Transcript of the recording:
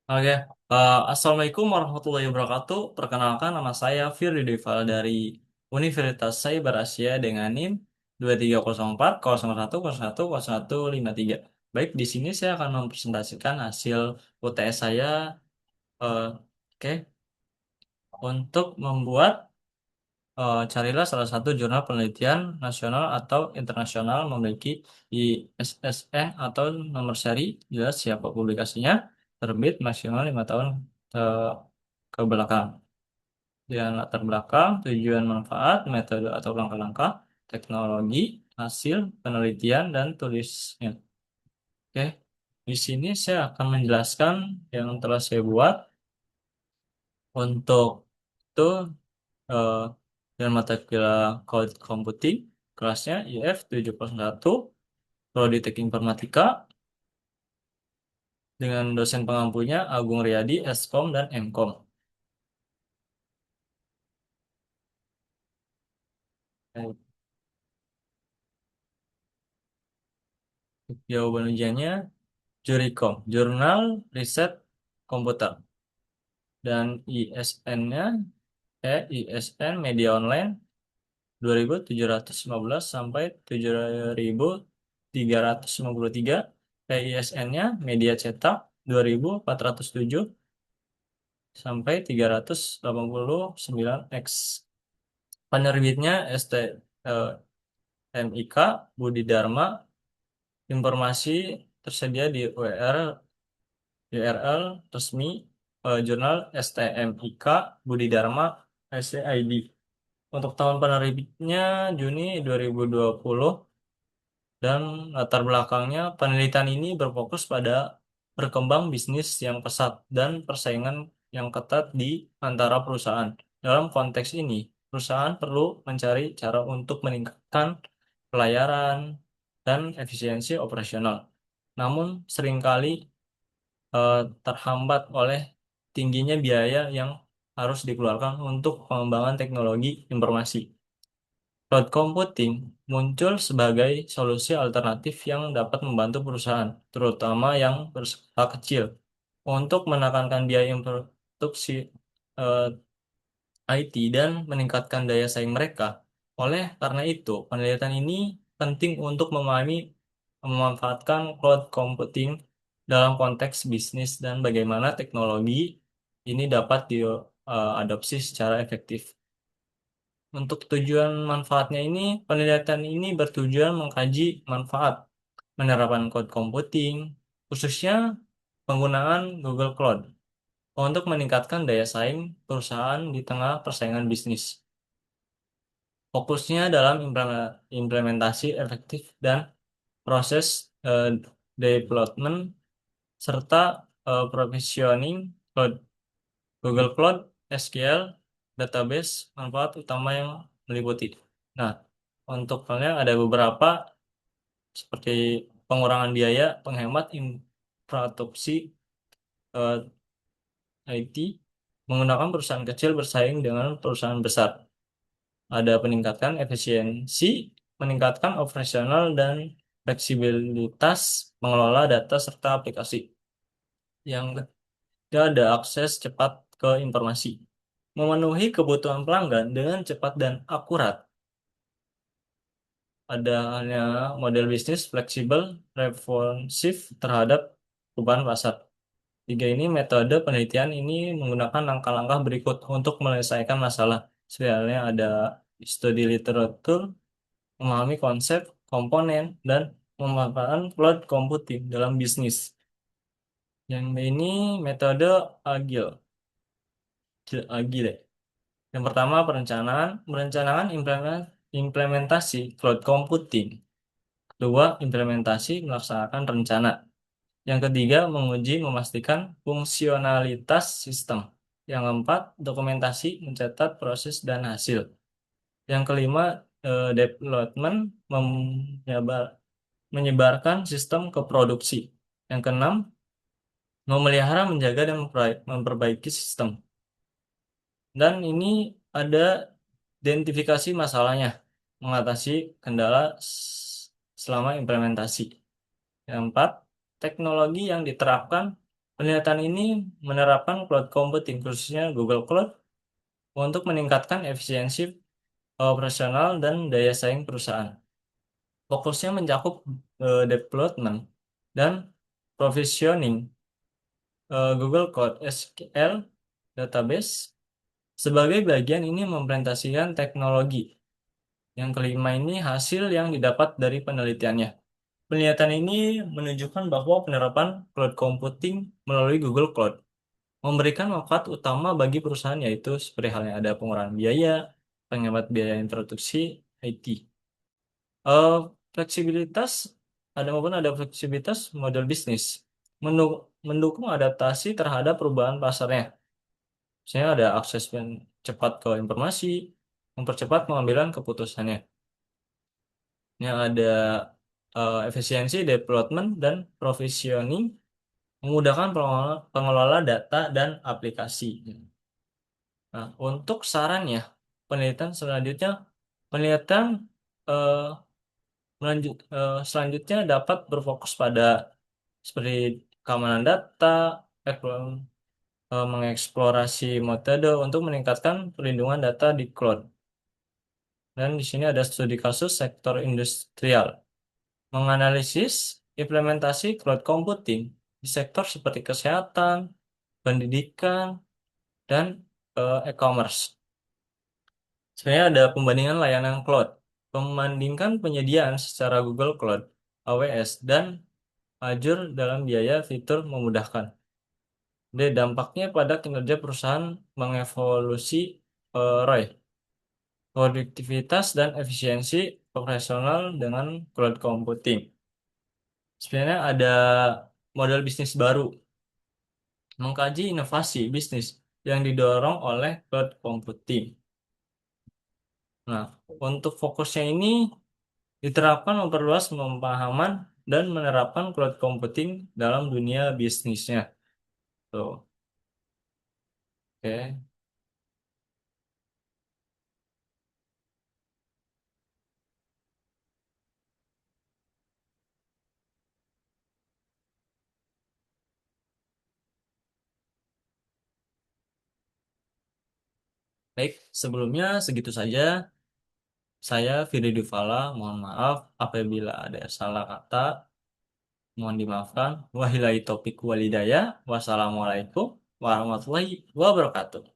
Oke, Assalamualaikum warahmatullahi wabarakatuh. Perkenalkan, nama saya Firly Deval dari Universitas Cyber Asia dengan NIM 230401010153. Baik, di sini saya akan mempresentasikan hasil UTS saya. Oke, untuk membuat carilah salah satu jurnal penelitian nasional atau internasional memiliki ISSN atau nomor seri, jelas siapa publikasinya, terbit maksimal 5 tahun eh, ke belakang. Dan latar belakang, tujuan manfaat, metode atau langkah-langkah, teknologi, hasil, penelitian, dan tulisnya. Oke, di sini saya akan menjelaskan yang telah saya buat untuk itu eh, dan mata kuliah Cloud Computing, kelasnya IF 71, Prodi Teknik Informatika, dengan dosen pengampunya Agung Riyadi, Eskom, dan Mkom. Jawaban ujiannya Juricom, Jurnal Riset Komputer. Dan ISN-nya, ISN Media Online 2715 sampai 7353. ISN-nya Media Cetak 2407 sampai 389X. Penerbitnya eh, MIK Budi Dharma. Informasi tersedia di URL resmi jurnal STMIK Budi Dharma SCID. Untuk tahun penerbitnya Juni 2020, dan latar belakangnya penelitian ini berfokus pada berkembang bisnis yang pesat dan persaingan yang ketat di antara perusahaan. Dalam konteks ini, perusahaan perlu mencari cara untuk meningkatkan pelayaran dan efisiensi operasional. Namun seringkali terhambat oleh tingginya biaya yang harus dikeluarkan untuk pengembangan teknologi informasi. Cloud computing muncul sebagai solusi alternatif yang dapat membantu perusahaan, terutama yang berskala kecil, untuk menekankan biaya produksi eh, IT dan meningkatkan daya saing mereka. Oleh karena itu, penelitian ini penting untuk memahami memanfaatkan cloud computing dalam konteks bisnis dan bagaimana teknologi ini dapat diadopsi secara efektif. Untuk tujuan manfaatnya ini, penelitian ini bertujuan mengkaji manfaat penerapan cloud computing, khususnya penggunaan Google Cloud, untuk meningkatkan daya saing perusahaan di tengah persaingan bisnis. Fokusnya dalam implementasi efektif dan proses development serta provisioning cloud, Google Cloud, SQL, database, manfaat utama yang meliputi. Nah, untuk halnya ada beberapa seperti pengurangan biaya, penghemat infrastruktur IT, menggunakan perusahaan kecil bersaing dengan perusahaan besar. Ada peningkatan efisiensi, meningkatkan operasional dan fleksibilitas mengelola data serta aplikasi. Yang ketiga ada akses cepat ke informasi. Memenuhi kebutuhan pelanggan dengan cepat dan akurat. Ada hanya model bisnis fleksibel, responsif terhadap perubahan pasar. Tiga ini metode penelitian ini menggunakan langkah-langkah berikut untuk menyelesaikan masalah. Sebenarnya ada studi literatur, memahami konsep, komponen, dan pemanfaatan cloud computing dalam bisnis. Yang ini metode agile, agile. Yang pertama perencanaan, merencanakan implementasi cloud computing. Kedua, implementasi melaksanakan rencana. Yang ketiga, menguji memastikan fungsionalitas sistem. Yang keempat, dokumentasi mencatat proses dan hasil. Yang kelima, development menyebarkan sistem ke produksi. Yang keenam, memelihara, menjaga, dan memperbaiki sistem. Dan ini ada identifikasi masalahnya, mengatasi kendala selama implementasi. Yang keempat, teknologi yang diterapkan Penelitian ini menerapkan cloud computing, khususnya Google Cloud, untuk meningkatkan efisiensi operasional dan daya saing perusahaan. Fokusnya mencakup development dan provisioning Google Cloud SQL database. Sebagai bagian ini mempresentasikan teknologi. Yang kelima ini hasil yang didapat dari penelitiannya. Penelitian ini menunjukkan bahwa penerapan cloud computing melalui Google Cloud memberikan manfaat utama bagi perusahaan, yaitu seperti halnya ada pengurangan biaya, penghemat biaya introduksi IT. Eh, Fleksibilitas ada fleksibilitas model bisnis, mendukung adaptasi terhadap perubahan pasarnya. Misalnya ada akses yang cepat ke informasi, mempercepat pengambilan keputusannya. Yang ada efisiensi development dan provisioning, memudahkan pengelola data dan aplikasi. Nah, untuk sarannya, penelitian selanjutnya, penelitian eh, selanjutnya dapat berfokus pada seperti keamanan data, mengeksplorasi metode untuk meningkatkan perlindungan data di cloud. Dan di sini ada studi kasus sektor industrial, menganalisis implementasi cloud computing di sektor seperti kesehatan, pendidikan, dan e-commerce. Sebenarnya ada pembandingan layanan cloud, membandingkan penyediaan secara Google Cloud, AWS, dan Azure dalam biaya fitur memudahkan. Jadi dampaknya pada kinerja perusahaan mengevolusi ROI, produktivitas dan efisiensi operasional dengan cloud computing. Sebenarnya ada model bisnis baru, mengkaji inovasi bisnis yang didorong oleh cloud computing. Nah, untuk fokusnya ini diterapkan memperluas pemahaman dan menerapkan cloud computing dalam dunia bisnisnya. Tuh, oke. Baik, sebelumnya segitu saja. Saya Firly Dufala, mohon maaf apabila ada salah kata, mohon dimaafkan. Wabillahi taufiq walhidayah. Wassalamualaikum warahmatullahi wabarakatuh.